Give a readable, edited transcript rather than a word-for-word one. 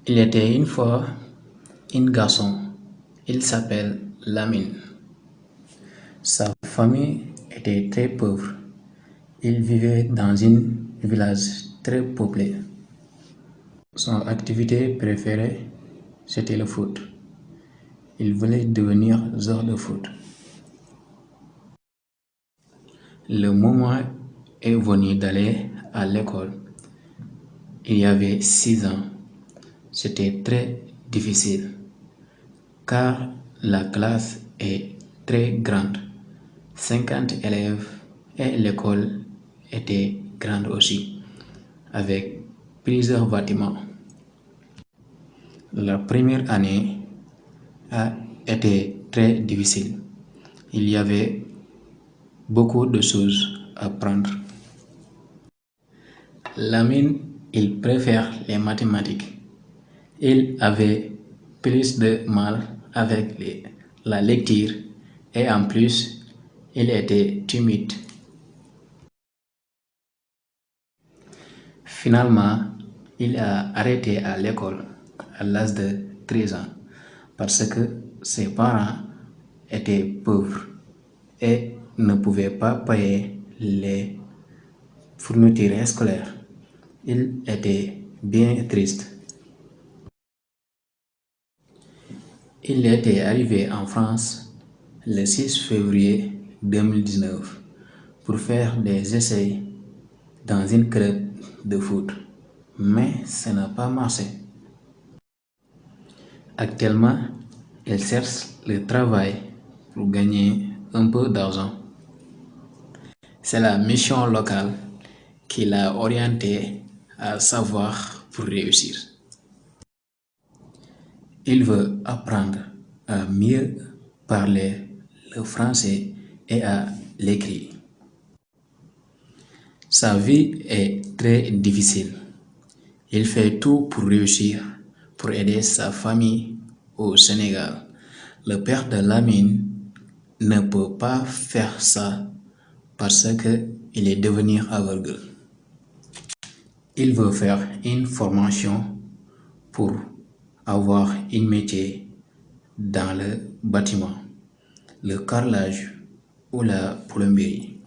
Il était une fois un garçon, il s'appelle Lamine. Sa famille était très pauvre. Il vivait dans un village très peuplé. Son activité préférée, c'était le foot. Il voulait devenir joueur de foot. Le moment est venu d'aller à l'école. Il y avait 6 ans. C'était très difficile car la classe est très grande, 50 élèves, et l'école était grande aussi, avec plusieurs bâtiments. La première année a été très difficile. Il y avait beaucoup de choses à apprendre. Lamine, il préfère les mathématiques. Il avait plus de mal avec la lecture et en plus, il était timide. Finalement, il a arrêté à l'école à l'âge de 13 ans parce que ses parents étaient pauvres et ne pouvaient pas payer les fournitures scolaires. Il était bien triste. Il était arrivé en France le 6 février 2019 pour faire des essais dans une club de foot, mais ça n'a pas marché. Actuellement, il cherche le travail pour gagner un peu d'argent. C'est la mission locale qui l'a orienté à savoir pour réussir. Il veut apprendre à mieux parler le français et à l'écrire. Sa vie est très difficile. Il fait tout pour réussir, pour aider sa famille au Sénégal. Le père de Lamine ne peut pas faire ça parce qu'il est devenu aveugle. Il veut faire une formation pour avoir un métier dans le bâtiment, le carrelage ou la plomberie.